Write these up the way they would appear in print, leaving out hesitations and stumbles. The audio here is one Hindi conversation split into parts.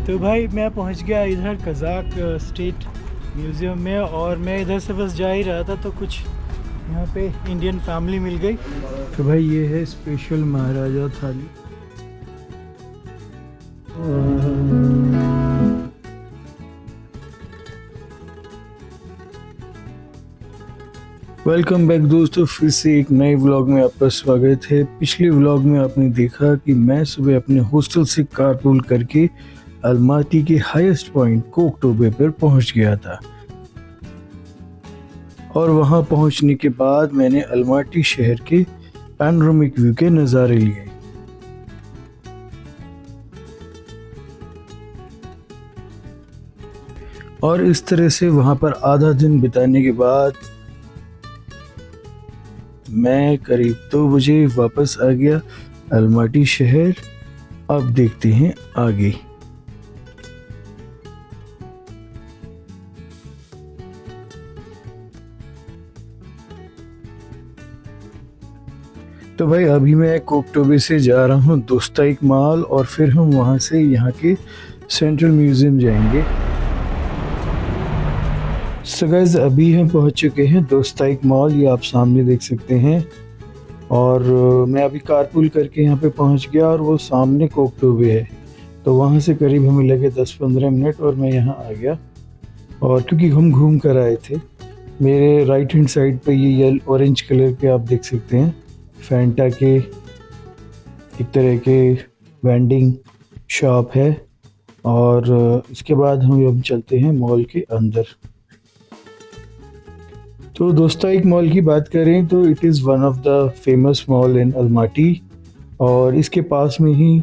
तो भाई मैं पहुंच गया इधर कज़ाक स्टेट म्यूज़ियम में, और मैं इधर से बस जा ही रहा था तो कुछ यहाँ पे इंडियन फैमिली मिल गई। तो भाई ये है स्पेशल महाराजा थाली। वेलकम बैक दोस्तों, फिर से एक नए व्लॉग में आपका स्वागत है। पिछले व्लॉग में आपने देखा कि मैं सुबह अपने हॉस्टल से कारपूल करके अलमाटी के हाईएस्ट पॉइंट कोक टोबे पर पहुंच गया था, और वहां पहुंचने के बाद मैंने अलमाटी शहर के पैनोरामिक व्यू के नज़ारे लिए। और इस तरह से वहां पर आधा दिन बिताने के बाद मैं करीब 2 बजे वापस आ गया अलमाटी शहर। अब देखते हैं आगे। तो भाई अभी मैं कोक टोबे से जा रहा हूँ दोस्ताइक मॉल, और फिर हम वहाँ से यहाँ के सेंट्रल म्यूजियम जाएंगे। सो गाइस अभी हम पहुँच चुके हैं दोस्ताइक मॉल, ये आप सामने देख सकते हैं। और मैं अभी कारपूल करके यहाँ पे पहुँच गया, और वो सामने कोक टोबे है, तो वहाँ से करीब हमें लगे 10-15 मिनट और मैं यहाँ आ गया। और क्योंकि हम घूम कर आए थे, मेरे राइट हैंड साइड पे ये ऑरेंज कलर के आप देख सकते हैं फैंटा के एक तरह के वेंडिंग शॉप है। और इसके बाद हम चलते हैं मॉल के अंदर। तो दोस्ताइक मॉल की बात करें तो it is one of the famous mall in Almaty, और इसके पास में ही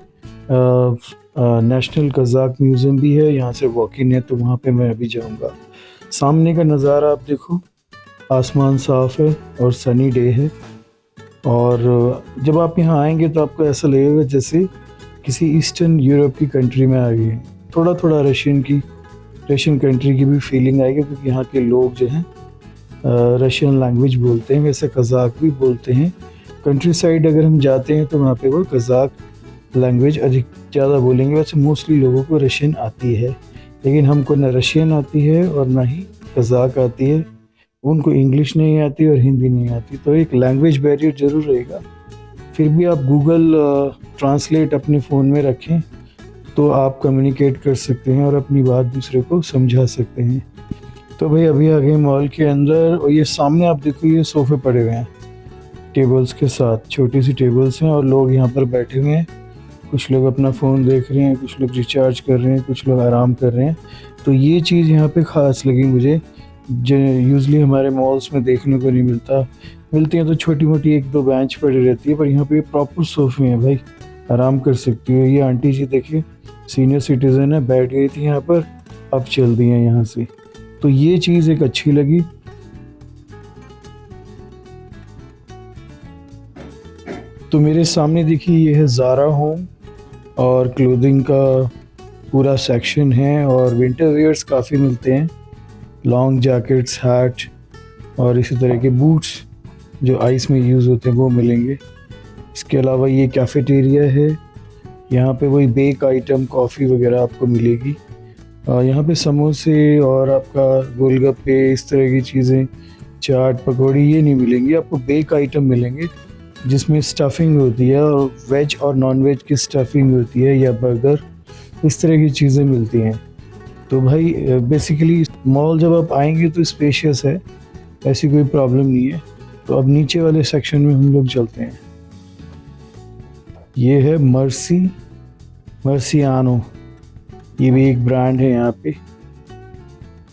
नेशनल कज़ाक म्यूज़ियम भी है। यहाँ से वॉक इन है, तो वहाँ पे मैं अभी जाऊँगा। सामने का नज़ारा आप देखो, आसमान साफ़ है और सनी डे है। और जब आप यहाँ आएंगे तो आपको ऐसा लगेगा जैसे किसी ईस्टर्न यूरोप की कंट्री में आ गए हैं। थोड़ा थोड़ा रशियन कंट्री की भी फीलिंग आएगी, क्योंकि यहाँ के लोग जो हैं रशियन लैंग्वेज बोलते हैं, वैसे कज़ाक भी बोलते हैं। कंट्री साइड अगर हम जाते हैं तो वहाँ पे वो कज़ाक लैंग्वेज अधिक ज़्यादा बोलेंगे। वैसे मोस्टली लोगों को रशियन आती है, लेकिन हमको न रशियन आती है और ना ही कज़ाक आती है। उनको इंग्लिश नहीं आती और हिंदी नहीं आती, तो एक लैंग्वेज बैरियर ज़रूर रहेगा। फिर भी आप गूगल ट्रांसलेट अपने फ़ोन में रखें तो आप कम्युनिकेट कर सकते हैं और अपनी बात दूसरे को समझा सकते हैं। तो भाई अभी आ गए मॉल के अंदर, और ये सामने आप देखो ये सोफ़े पड़े हुए हैं टेबल्स के साथ, छोटी सी टेबल्स हैं, और लोग यहाँ पर बैठे हुए हैं। कुछ लोग अपना फ़ोन देख रहे हैं, कुछ लोग रिचार्ज कर रहे हैं, कुछ लोग आराम कर रहे हैं। तो ये चीज़ यहाँ पे ख़ास लगी मुझे, जो यूज़ली हमारे मॉल्स में देखने को नहीं मिलती हैं। तो छोटी मोटी 1-2 बेंच पड़ी रहती है, पर यहाँ पे प्रॉपर सोफ़े हैं भाई, आराम कर सकती हो। ये आंटी जी देखिए सीनियर सिटीज़न है, बैठ गई थी यहाँ पर, अब चल दी हैं यहाँ से। तो ये चीज़ एक अच्छी लगी। तो मेरे सामने देखिए ये है ज़ारा होम, और क्लोथिंग का पूरा सेक्शन है, और विंटर वेयर्स काफ़ी मिलते हैं, लॉन्ग जैकेट्स, हैट और इसी तरह के बूट्स जो आइस में यूज़ होते हैं वो मिलेंगे। इसके अलावा ये कैफ़ेटेरिया है, यहाँ पे वही बेक आइटम, कॉफ़ी वगैरह आपको मिलेगी। यहाँ पे समोसे और आपका गोलगप्पे, इस तरह की चीज़ें, चाट पकौड़ी ये नहीं मिलेंगी, आपको बेक आइटम मिलेंगे जिसमें स्टफिंग होती है, और वेज और नॉन वेज की स्टफिंग होती है, या बर्गर, इस तरह की चीज़ें मिलती हैं। तो भाई बेसिकली मॉल जब आप आएंगे तो स्पेशियस है, ऐसी कोई प्रॉब्लम नहीं है। तो अब नीचे वाले सेक्शन में हम लोग चलते हैं। ये है मर्सियानो, ये भी एक ब्रांड है यहाँ पे।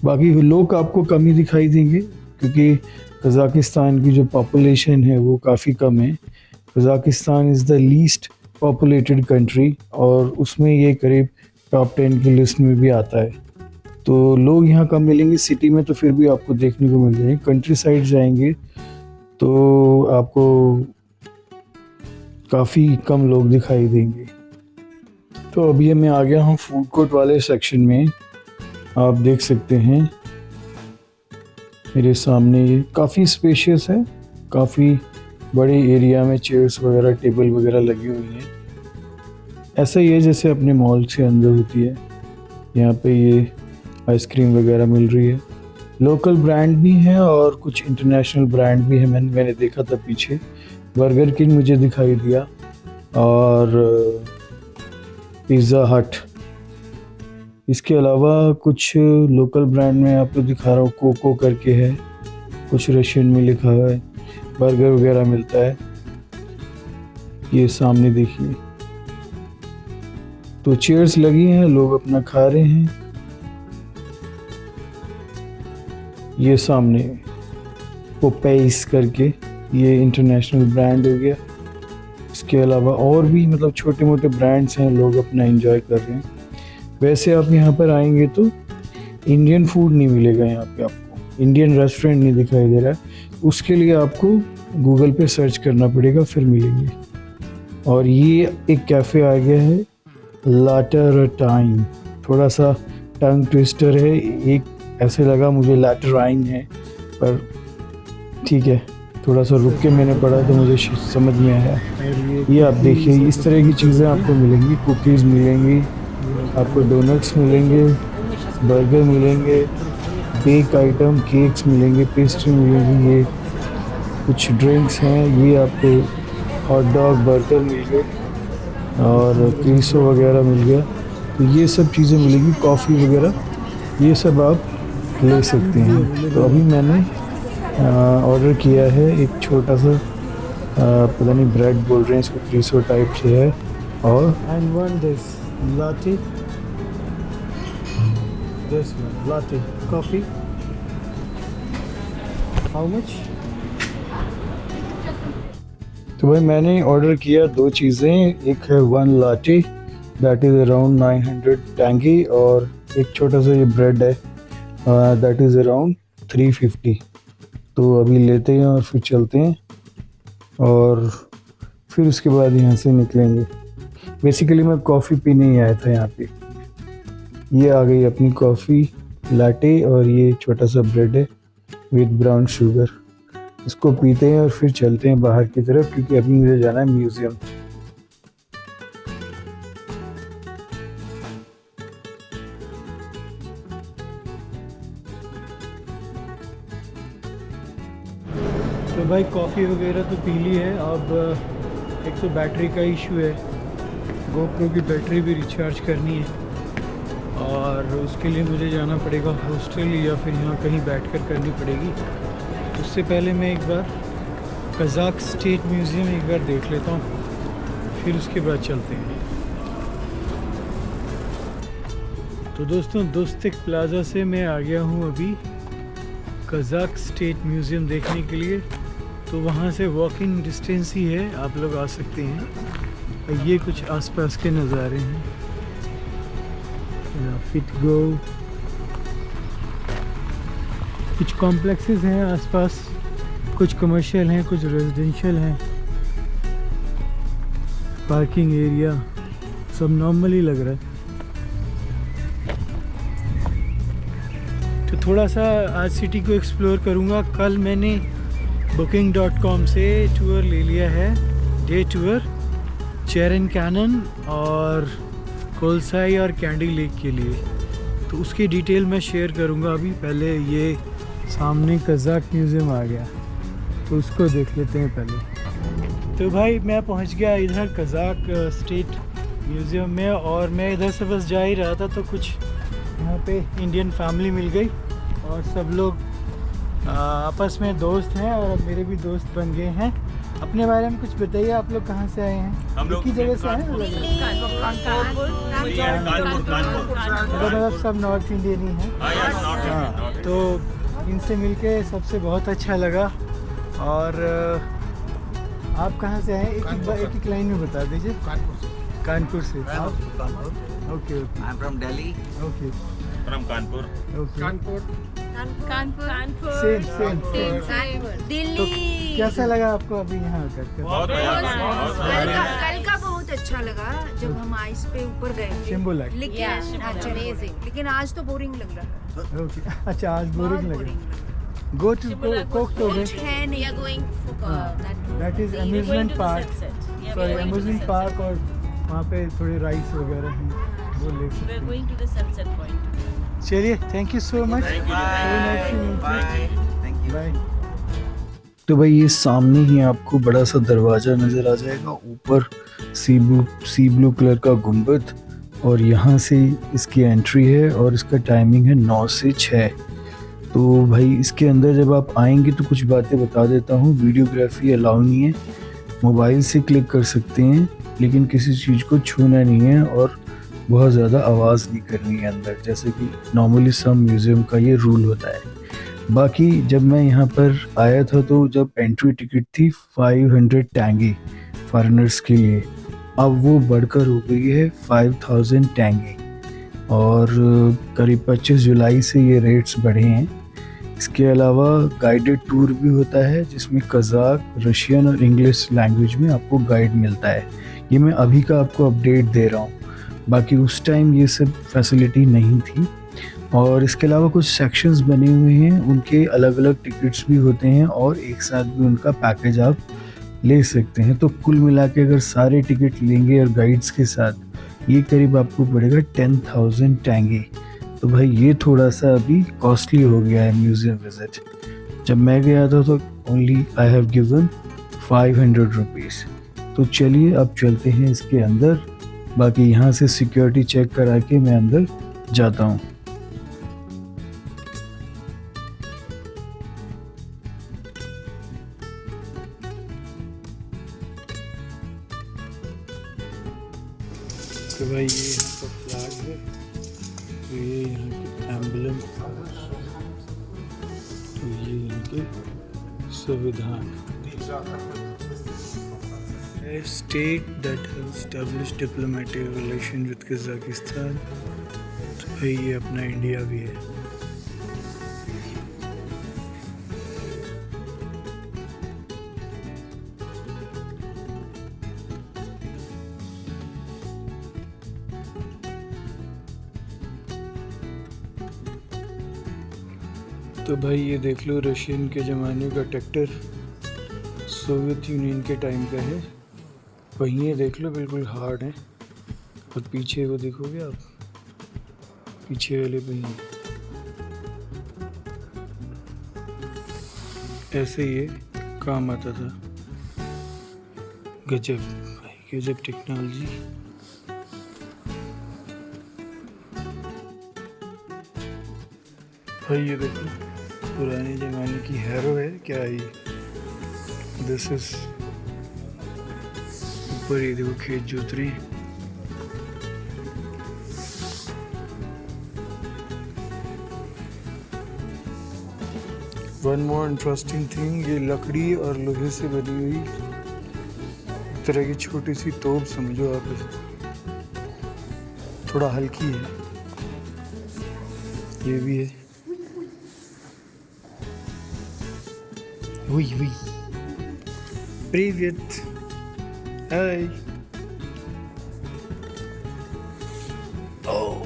बाकी लोग आपको कम ही दिखाई देंगे, क्योंकि कज़ाकिस्तान की जो पॉपुलेशन है वो काफ़ी कम है। Kazakhstan is the least populated country, और उसमें ये करीब टॉप 10 की लिस्ट में भी आता है। तो लोग यहाँ कम मिलेंगे, सिटी में तो फिर भी आपको देखने को मिल जाएंगे। कंट्री साइड जाएंगे तो आपको काफ़ी कम लोग दिखाई देंगे। तो अभी मैं आ गया हूँ फूड कोर्ट वाले सेक्शन में। आप देख सकते हैं मेरे सामने, ये काफ़ी स्पेशियस है, काफ़ी बड़े एरिया में चेयर्स वगैरह, टेबल वगैरह लगी हुई हैं। ऐसा ही है जैसे अपने मॉल से अंदर होती है। यहाँ पे ये आइसक्रीम वगैरह मिल रही है। लोकल ब्रांड भी हैं और कुछ इंटरनेशनल ब्रांड भी है। मैंने देखा था पीछे बर्गर किंग मुझे दिखाई दिया और पिज़्ज़ा हट। इसके अलावा कुछ लोकल ब्रांड में आपको दिखा रहा हूँ, कोको करके है, कुछ रशियन में लिखा हुआ है, बर्गर वगैरह मिलता है। ये सामने देखिए, तो चेयर्स लगी हैं, लोग अपना खा रहे हैं। ये सामने पोपेइस करके ये इंटरनेशनल ब्रांड हो गया। इसके अलावा और भी मतलब छोटे मोटे ब्रांड्स हैं, लोग अपना एंजॉय कर रहे हैं। वैसे आप यहाँ पर आएंगे तो इंडियन फूड नहीं मिलेगा यहाँ पे, आपको इंडियन रेस्टोरेंट नहीं दिखाई दे रहा है। उसके लिए आपको गूगल पे सर्च करना पड़ेगा, फिर मिलेंगे। और ये एक कैफ़े आ गया है, लाटरटाइन। थोड़ा सा टंग ट्विस्टर है, एक ऐसे लगा मुझे लैटराइन है, पर ठीक है, थोड़ा सा रुक के मैंने पढ़ा तो मुझे समझ में आया। ये आप देखिए, इस तरह की चीज़ें आपको मिलेंगी, कुकीज़ मिलेंगी, आपको डोनट्स मिलेंगे, बर्गर मिलेंगे, बेक आइटम, केक्स मिलेंगे, पेस्ट्री मिलेंगी, ये कुछ ड्रिंक्स हैं, ये आपको हॉट डॉग बर्गर मिल गए और क्रीसो वगैरह मिल गया। तो ये सब चीज़ें मिलेंगी, कॉफ़ी वगैरह, ये सब आप ले सकते हैं। तो अभी मैंने ऑर्डर किया है एक छोटा सा पता नहीं ब्रेड बोल रहे हैं इसको, क्रीसो टाइप से है। और and one this latte, this one latte coffee. How much? तो भाई मैंने ऑर्डर किया दो चीज़ें, एक है one latte that is around 900 tangy, और एक छोटा सा ये ब्रेड है दैट इज़ अराउंड 350। तो अभी लेते हैं और फिर चलते हैं और फिर उसके बाद यहाँ से निकलेंगे। बेसिकली मैं कॉफ़ी पीने ही आया था यहाँ पे। ये आ गई अपनी कॉफ़ी लाटे और ये छोटा सा ब्रेड है विद ब्राउन शुगर। इसको पीते हैं और फिर चलते हैं बाहर की तरफ, क्योंकि अभी मुझे जाना है म्यूज़ियम। तो भाई कॉफ़ी वगैरह तो पी ली है। अब एक तो बैटरी का इशू है, गोप्रो की बैटरी भी रिचार्ज करनी है और उसके लिए मुझे जाना पड़ेगा हॉस्टल या फिर यहाँ कहीं बैठकर करनी पड़ेगी। उससे पहले मैं एक बार कज़ाक स्टेट म्यूज़ियम एक बार देख लेता हूँ, फिर उसके बाद चलते हैं। तो दोस्तों, दोस्तिक प्लाज़ा से मैं आ गया हूँ अभी कज़ाक स्टेट म्यूज़ियम देखने के लिए। तो वहाँ से वॉकिंग डिस्टेंस ही है, आप लोग आ सकते हैं। और ये कुछ आसपास के नज़ारे हैं, फिट गो, कुछ कॉम्प्लेक्सेस हैं आसपास, कुछ कमर्शियल हैं, कुछ रेजिडेंशियल हैं। पार्किंग एरिया सब नॉर्मल ही लग रहा है। तो थोड़ा सा आज सिटी को एक्सप्लोर करूँगा। कल मैंने booking.com से टूर ले लिया है, डे टूर चेरन कैनन और कोलसाई और कैंडी लेक के लिए। तो उसकी डिटेल मैं शेयर करूँगा। अभी पहले ये सामने कज़ाक म्यूज़ियम आ गया, तो उसको देख लेते हैं पहले। तो भाई मैं पहुँच गया इधर कज़ाक स्टेट म्यूज़ियम में, और मैं इधर से बस जा ही रहा था तो कुछ यहाँ पे इंडियन फैमिली मिल गई और सब लोग आपस में दोस्त हैं और अब मेरे भी दोस्त बन गए हैं। अपने बारे में कुछ बताइए, आप लोग कहाँ से आए हैं? हम लोग की जगह से आए हैं? मतलब सब नॉर्थ इंडियन ही हैं। हाँ, तो इनसे मिलके सबसे बहुत अच्छा लगा। और आप कहाँ से आए हैं? एक लाइन में बता दीजिए। कानपुर से। Okay, I am from Delhi. Okay, from Kanpur. Kanpur same. Delhi. तो कैसा लगा आपको अभी यहाँ आकर? बहुत कल का बहुत अच्छा लगा जब हम आइस पे ऊपर गए थे। शिम्बो लाइक। लेकिन आज तो बोरिंग लग रहा है। ओके, अच्छा आज बोरिंग लग रहा है। गो टू कोकटोबे, है नहीं। That is amusement park. Sorry, amusement park, और वहाँ पे थोड़े राइड्स वगैरह हैं। वो ले We सकते are हैं। going to the sunset point. चलिए, thank you so much. Bye. तो भाई ये सामने ही आपको बड़ा सा दरवाज़ा नज़र आ जाएगा, ऊपर सी ब्लू कलर का गुंबद, और यहाँ से इसकी एंट्री है और इसका टाइमिंग है 9 से 6। तो भाई इसके अंदर जब आप आएंगे तो कुछ बातें बता देता हूँ। वीडियोग्राफी अलाउ नहीं है, मोबाइल से क्लिक कर सकते हैं लेकिन किसी चीज़ को छूना नहीं है, और बहुत ज़्यादा आवाज़ नहीं करनी है अंदर, जैसे कि नॉर्मली सब म्यूज़ियम का ये रूल होता है। बाकी जब मैं यहाँ पर आया था तो जब एंट्री टिकट थी 500 टैंगी फॉरेनर्स के लिए, अब वो बढ़कर हो गई है 5000 टैंगी, और करीब 25 जुलाई से ये रेट्स बढ़े हैं। इसके अलावा गाइडेड टूर भी होता है जिसमें कज़ाक, रशियन और इंग्लिश लैंग्वेज में आपको गाइड मिलता है। ये मैं अभी का आपको अपडेट दे रहा हूँ, बाकी उस टाइम ये सब फैसिलिटी नहीं थी। और इसके अलावा कुछ सेक्शंस बने हुए हैं, उनके अलग अलग टिकट्स भी होते हैं और एक साथ भी उनका पैकेज आप ले सकते हैं। तो कुल मिला के अगर सारे टिकट लेंगे और गाइड्स के साथ ये करीब आपको पड़ेगा 10,000 टैंगी। तो भाई ये थोड़ा सा अभी कॉस्टली हो गया है म्यूज़ियम विज़िट। जब मैं गया था तो only I have given 500 rupees. तो चलिए अब चलते हैं इसके अंदर, बाकी यहाँ से सिक्योरिटी चेक करा के मैं अंदर जाता हूँ। तो भाई ये यहाँ का फ्लैग है, तो ये यहाँ के एम्बलम, तो ये यहाँ के संविधान। A state that has established diplomatic relation with Kazakhstan। तो भाई ये अपना इंडिया भी है। तो भाई ये देख लो, रशियन के ज़माने का ट्रैक्टर सोवियत यूनियन के टाइम का है। पहिए देख लो बिल्कुल हार्ड हैं, और पीछे वो देखोगे आप, पीछे वाले पहिए ऐसे ये काम आता था। गजब भाई, गजब टेक्नोलॉजी। भाई ये देखो पुराने ज़माने की हैरो है क्या है ये। दिस इज ऊपर ये देखो खेत जोत रही है। वन मोर इंटरेस्टिंग थिंग, ये लकड़ी और लोहे से बनी हुई एक तरह की छोटी सी तोप समझो आप इसे, थोड़ा हल्की है, ये भी है। Ui, ui. Привет. Hi. Oh.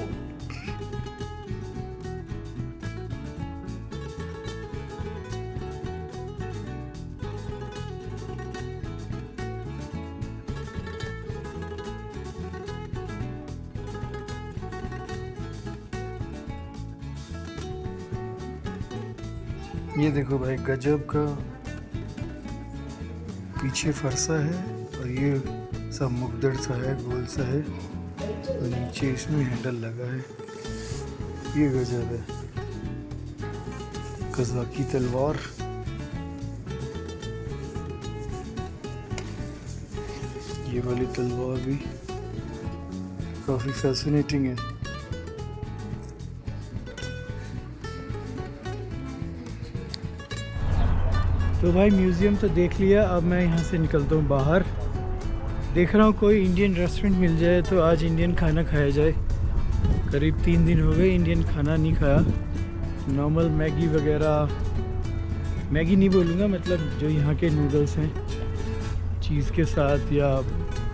ये देखो भाई गजब का पीछे फरसा है, और ये सब मुकदर सा है, गोल सा है, और नीचे इसमें हैंडल लगा है। ये गजब है, कज़ाकी तलवार। ये वाली तलवार भी काफ़ी फैसिनेटिंग है। तो भाई म्यूज़ियम तो देख लिया, अब मैं यहाँ से निकलता हूँ बाहर। देख रहा हूँ कोई इंडियन रेस्टोरेंट मिल जाए तो आज इंडियन खाना खाया जाए। करीब 3 दिन हो गए इंडियन खाना नहीं खाया। नॉर्मल मैगी वगैरह, मैगी नहीं बोलूँगा, मतलब जो यहाँ के नूडल्स हैं चीज़ के साथ, या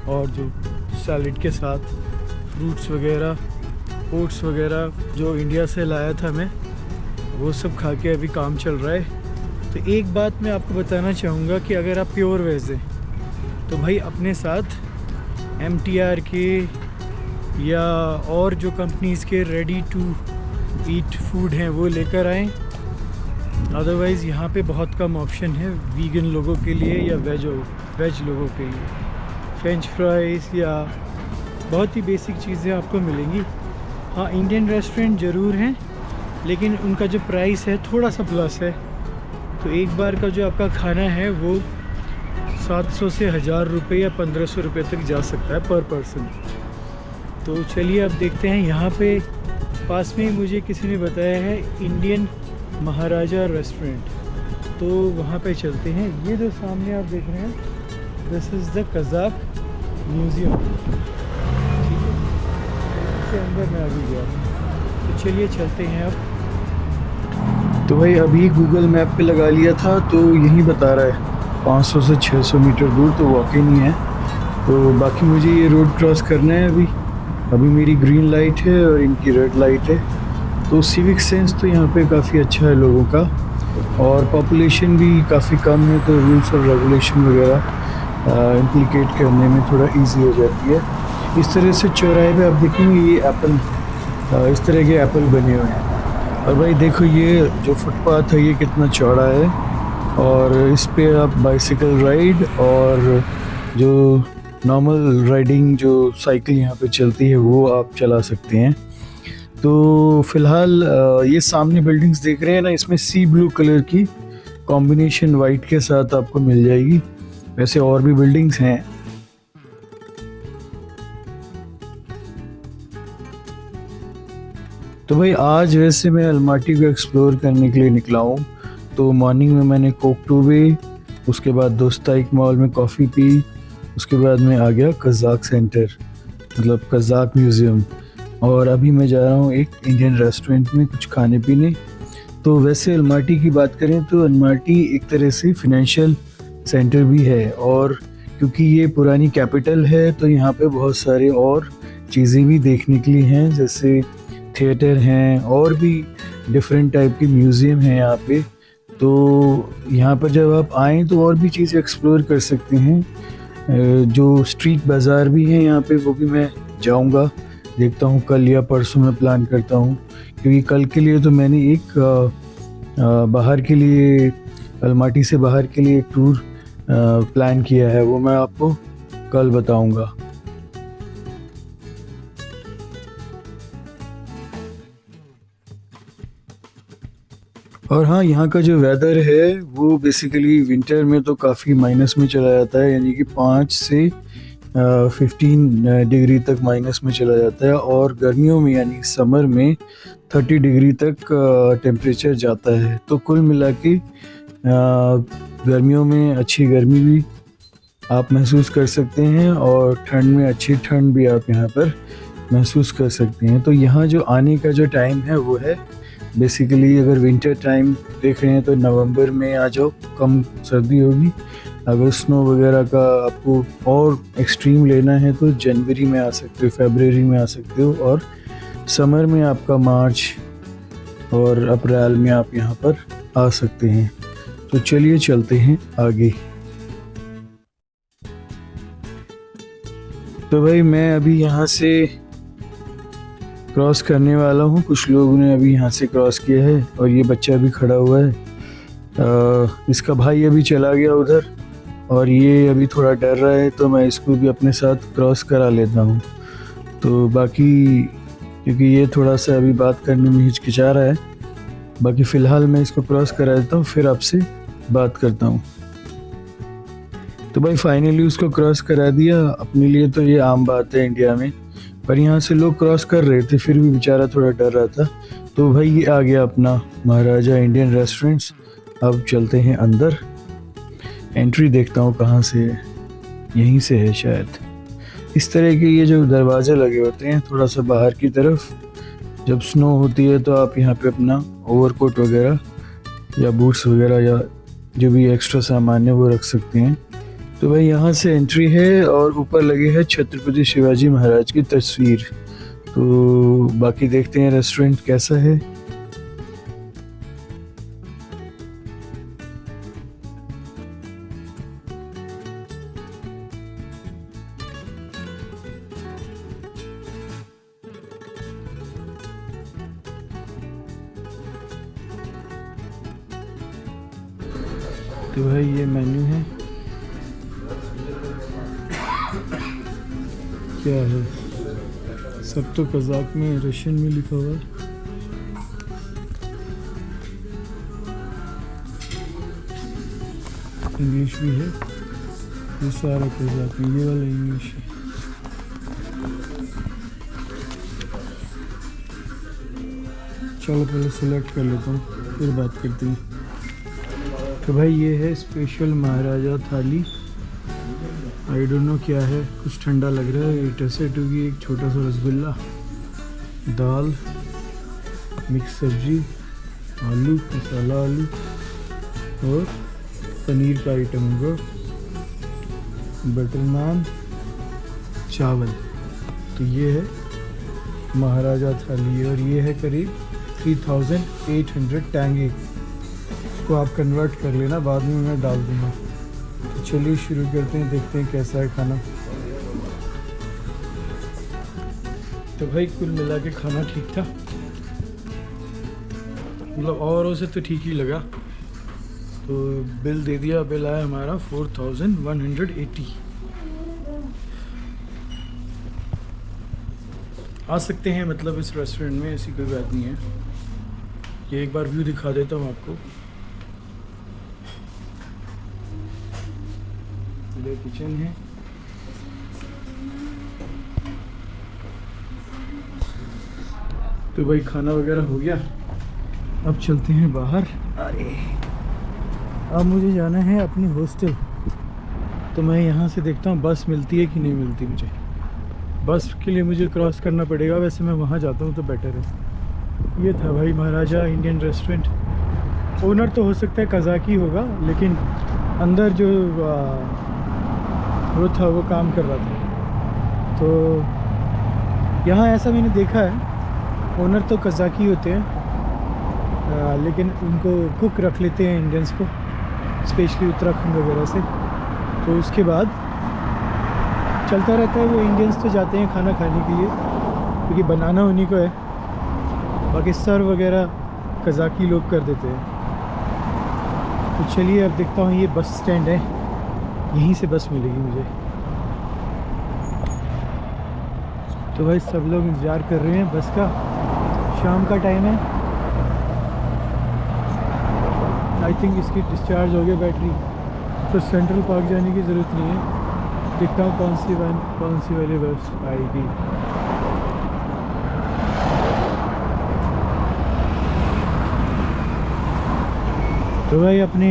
और जो सैलड के साथ, फ्रूट्स वगैरह, ओट्स वगैरह जो इंडिया से लाया था मैं, वो सब खा के अभी काम चल रहा है। तो एक बात मैं आपको बताना चाहूँगा कि अगर आप प्योर वेज हैं तो भाई अपने साथ MTR के या और जो कंपनीज़ के रेडी टू ईट फूड हैं वो लेकर आएँ। अदरवाइज़ यहाँ पे बहुत कम ऑप्शन है वीगन लोगों के लिए या वेज लोगों के लिए। फ्रेंच फ्राइज़ या बहुत ही बेसिक चीज़ें आपको मिलेंगी। हाँ, इंडियन रेस्टोरेंट ज़रूर हैं, लेकिन उनका जो प्राइस है थोड़ा सा प्लस है। तो एक बार का जो आपका खाना है वो 700 से 1000 रुपये या 1500 रुपये तक जा सकता है पर पर्सन। तो चलिए अब देखते हैं। यहाँ पे पास में ही मुझे किसी ने बताया है इंडियन महाराजा रेस्टोरेंट, तो वहाँ पे चलते हैं। ये जो सामने आप देख रहे हैं, this is the Kazakh museum. ठीक है, इसके अंदर मैं अभी गया, तो चलिए चलते हैं अब। तो भाई अभी गूगल मैप पे लगा लिया था, तो यही बता रहा है 500 से 600 मीटर दूर, तो वॉकिंग नहीं है। तो बाकी मुझे ये रोड क्रॉस करना है। अभी मेरी ग्रीन लाइट है और इनकी रेड लाइट है। तो सिविक सेंस तो यहाँ पे काफ़ी अच्छा है लोगों का, और पॉपुलेशन भी काफ़ी कम है, तो रूल्स और रेगुलेशन वगैरह इम्प्लीकेट करने में थोड़ा इजी हो जाती है। इस तरह से चौराहे पे आप देखेंगे ये एप्पल, इस तरह के एप्पल बने हुए हैं। और भाई देखो ये जो फुटपाथ है ये कितना चौड़ा है, और इस पे आप बाइसिकल राइड और जो नॉर्मल राइडिंग जो साइकिल यहाँ पे चलती है वो आप चला सकते हैं। तो फ़िलहाल ये सामने बिल्डिंग्स देख रहे हैं ना, इसमें सी ब्लू कलर की कॉम्बिनेशन वाइट के साथ आपको मिल जाएगी। वैसे और भी बिल्डिंग्स हैं। तो भाई आज वैसे मैं अलमाटी को एक्सप्लोर करने के लिए निकला हूँ। तो मॉर्निंग में मैंने कोकटूबे, उसके बाद दोस्ताइक मॉल में कॉफ़ी पी, उसके बाद मैं आ गया कज़ाक सेंटर, मतलब कज़ाक म्यूज़ियम, और अभी मैं जा रहा हूँ एक इंडियन रेस्टोरेंट में कुछ खाने पीने। तो वैसे अलमाटी की बात करें तो अलमाटी एक तरह से फिनेंशियल सेंटर भी है, और क्योंकि ये पुरानी कैपिटल है तो यहाँ पे बहुत सारे और चीज़ें भी देखने के लिए हैं, जैसे थिएटर हैं और भी डिफरेंट टाइप के म्यूज़ियम हैं यहाँ पे। तो यहाँ पर जब आप आएँ तो और भी चीज़ें एक्सप्लोर कर सकते हैं। जो स्ट्रीट बाज़ार भी हैं यहाँ पे वो भी मैं जाऊँगा, देखता हूँ कल या परसों में प्लान करता हूँ, क्योंकि कल के लिए तो मैंने एक बाहर के लिए, अलमाटी से बाहर के लिए एक टूर प्लान किया है, वो मैं आपको कल बताऊँगा। और हाँ, यहाँ का जो वेदर है वो बेसिकली विंटर में तो काफ़ी माइनस में चला जाता है, यानी कि 5 से 15 डिग्री तक माइनस में चला जाता है, और गर्मियों में यानी समर में 30 डिग्री तक टेम्परेचर जाता है। तो कुल मिला के गर्मियों में अच्छी गर्मी भी आप महसूस कर सकते हैं, और ठंड में अच्छी ठंड भी आप यहाँ पर महसूस कर सकते हैं। तो यहाँ जो आने का जो टाइम है वो है बेसिकली, अगर विंटर टाइम देख रहे हैं तो नवंबर में आ जाओ, कम सर्दी होगी। अगर स्नो वगैरह का आपको और एक्सट्रीम लेना है तो जनवरी में आ सकते हो, फरवरी में आ सकते हो, और समर में आपका मार्च और अप्रैल में आप यहाँ पर आ सकते हैं। तो चलिए चलते हैं आगे। तो भाई मैं अभी यहाँ से क्रॉस करने वाला हूँ। कुछ लोगों ने अभी यहाँ से क्रॉस किया है, और ये बच्चा भी खड़ा हुआ है। इसका भाई अभी चला गया उधर, और ये अभी थोड़ा डर रहा है, तो मैं इसको भी अपने साथ क्रॉस करा लेता हूँ। तो बाकी क्योंकि ये थोड़ा सा अभी बात करने में हिचकिचा रहा है, बाकी फ़िलहाल मैं इसको क्रॉस करा देता हूँ, फिर आपसे बात करता हूँ। तो भाई फाइनली उसको क्रॉस करा दिया। अपने लिए तो ये आम बात है इंडिया में, पर यहाँ से लोग क्रॉस कर रहे थे, फिर भी बेचारा थोड़ा डर रहा था। तो भाई ये आ गया अपना महाराजा इंडियन रेस्टोरेंट्स। अब चलते हैं अंदर। एंट्री देखता हूँ कहाँ से है, यहीं से है शायद। इस तरह के ये जो दरवाजे लगे होते हैं थोड़ा सा बाहर की तरफ, जब स्नो होती है तो आप यहाँ पे अपना ओवरकोट वगैरह या बूट्स वगैरह या जो भी एक्स्ट्रा सामान है वो रख सकते हैं। तो भाई यहाँ से एंट्री है, और ऊपर लगे है छत्रपति शिवाजी महाराज की तस्वीर। तो बाकी देखते हैं रेस्टोरेंट कैसा है। तो भाई ये मेन्यू है, क्या है, सब तो कज़ाक में, रशियन में लिखा हुआ है। इंग्लिश भी है, ये सारा कज़ाक में, ये वाला इंग्लिश है। चलो पहले सिलेक्ट कर लेता हूँ, फिर बात करते हैं। तो भाई ये है स्पेशल महाराजा थाली। आई डोंट नो क्या है, कुछ ठंडा लग रहा है। टसेट होगी, एक छोटा सा रसगुल्ला, दाल, मिक्स सब्जी, आलू, मसाला आलू और पनीर का आइटम होगा, बटर नान, चावल। तो ये है महाराजा थाली और ये है करीब 3800 टैंगे। इसको आप कन्वर्ट कर लेना, बाद में मैं डाल दूँगा। तो चलिए शुरू करते हैं, देखते हैं कैसा है खाना। तो भाई कुल मिला के खाना ठीक था, मतलब औरों से तो ठीक ही लगा। तो बिल दे दिया, बिल आया हमारा 4180। आ सकते हैं मतलब इस रेस्टोरेंट में, ऐसी कोई बात नहीं है। ये एक बार व्यू दिखा देता हूँ आपको। ये किचन है, तो भाई खाना वगैरह हो गया, अब चलते हैं बाहर। अरे अब मुझे जाना है अपनी हॉस्टल। तो मैं यहाँ से देखता हूँ बस मिलती है कि नहीं मिलती। मुझे बस के लिए मुझे क्रॉस करना पड़ेगा, वैसे मैं वहाँ जाता हूँ तो बेटर है। ये था भाई महाराजा इंडियन रेस्टोरेंट। ओनर तो हो सकता है कज़ाकी होगा, लेकिन अंदर जो वो था वो काम कर रहा था। तो यहाँ ऐसा मैंने देखा है, ओनर तो कज़ाकी होते हैं, लेकिन उनको कुक रख लेते हैं इंडियंस को, स्पेशली उत्तराखंड वगैरह से। तो उसके बाद चलता रहता है, वो इंडियंस तो जाते हैं खाना खाने के लिए, क्योंकि बनाना उन्हीं को है, बाकी सर्व वगैरह कज़ाकी लोग कर देते हैं। तो चलिए अब देखता हूँ, ये बस स्टैंड है, यहीं से बस मिलेगी मुझे। तो भाई सब लोग इंतज़ार कर रहे हैं बस का, शाम का टाइम है। आई थिंक इसकी डिस्चार्ज हो गया बैटरी, तो सेंट्रल पार्क जाने की ज़रूरत नहीं है। देखता हूँ कौन सी वाली बस आएगी। तो भाई अपने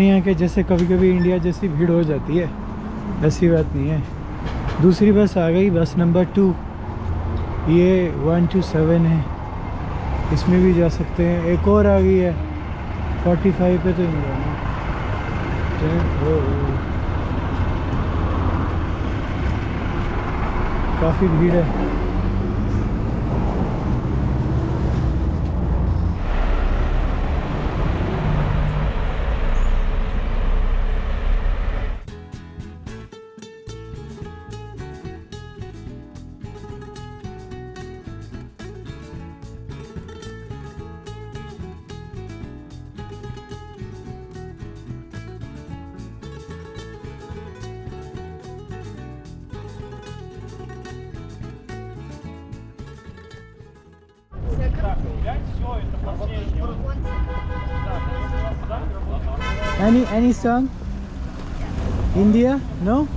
यहाँ के जैसे कभी कभी इंडिया जैसी भीड़ हो जाती है, ऐसी बात नहीं है। दूसरी बस आ गई, बस नंबर 2, ये 127 है, इसमें भी जा सकते हैं। एक और आ गई है 45 पे, तो नहीं जाना। काफ़ी भीड़ है। Any song? India? No?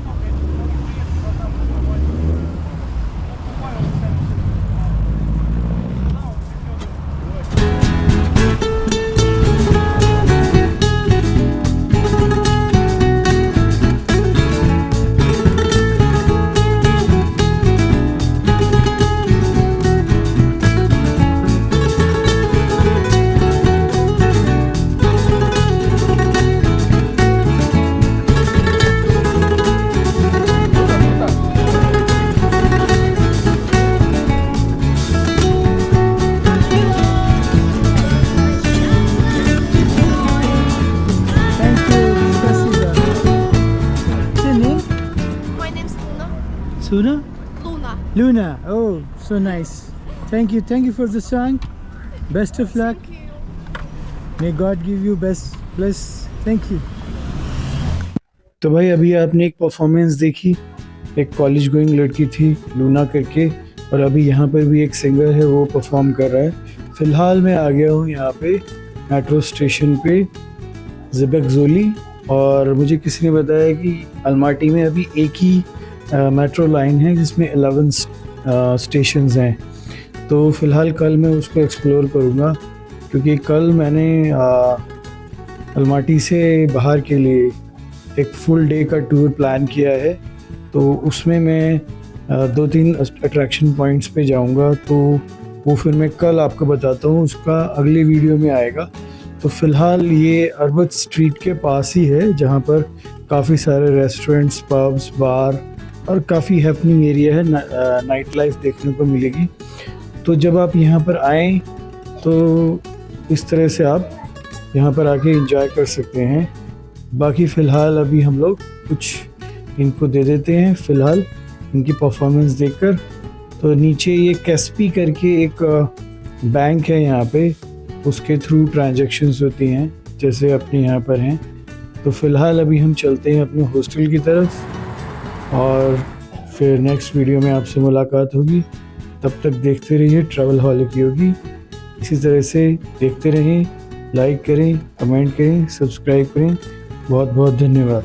Suna? Luna. Luna. Oh, so nice. Thank you for the song. Best of luck. May God give you best bless. Thank you. तो भाई अभी आपने एक परफॉर्मेंस देखी, एक कॉलेज गोइंग लड़की थी लूना करके, और अभी यहाँ पर भी एक सिंगर है वो परफॉर्म कर रहा है। फ़िलहाल मैं आ गया हूँ यहाँ पे मेट्रो स्टेशन पे ज़ेबक ज़ोली, और मुझे किसी ने बताया कि अलमाटी में अभी एक ही मेट्रो लाइन है जिसमें 11 स्टेशंस हैं। तो फ़िलहाल कल मैं उसको एक्सप्लोर करूँगा, क्योंकि कल मैंने अलमाटी से बाहर के लिए एक फुल डे का टूर प्लान किया है। तो उसमें मैं 2-3 अट्रैक्शन पॉइंट्स पे जाऊंगा, तो वो फिर मैं कल आपको बताता हूँ, उसका अगले वीडियो में आएगा। तो फ़िलहाल ये अरबत स्ट्रीट के पास ही है, जहाँ पर काफ़ी सारे रेस्टोरेंट्स, पब्स, बार और काफ़ी हैपनिंग एरिया है, नाइट लाइफ देखने को मिलेगी। तो जब आप यहाँ पर आएँ तो इस तरह से आप यहाँ पर आके एंजॉय कर सकते हैं। बाकी फ़िलहाल अभी हम लोग कुछ इनको दे देते हैं फ़िलहाल इनकी परफॉर्मेंस देखकर। तो नीचे ये कैस्पी करके एक बैंक है यहाँ पे, उसके थ्रू ट्रांजैक्शंस होती हैं जैसे अपने यहाँ पर हैं। तो फ़िलहाल अभी हम चलते हैं अपने हॉस्टल की तरफ, और फिर नेक्स्ट वीडियो में आपसे मुलाकात होगी। तब तक देखते रहिए ट्रैवलहॉलिक योगी। इसी तरह से देखते रहें, लाइक करें, कमेंट करें, सब्सक्राइब करें। बहुत बहुत धन्यवाद।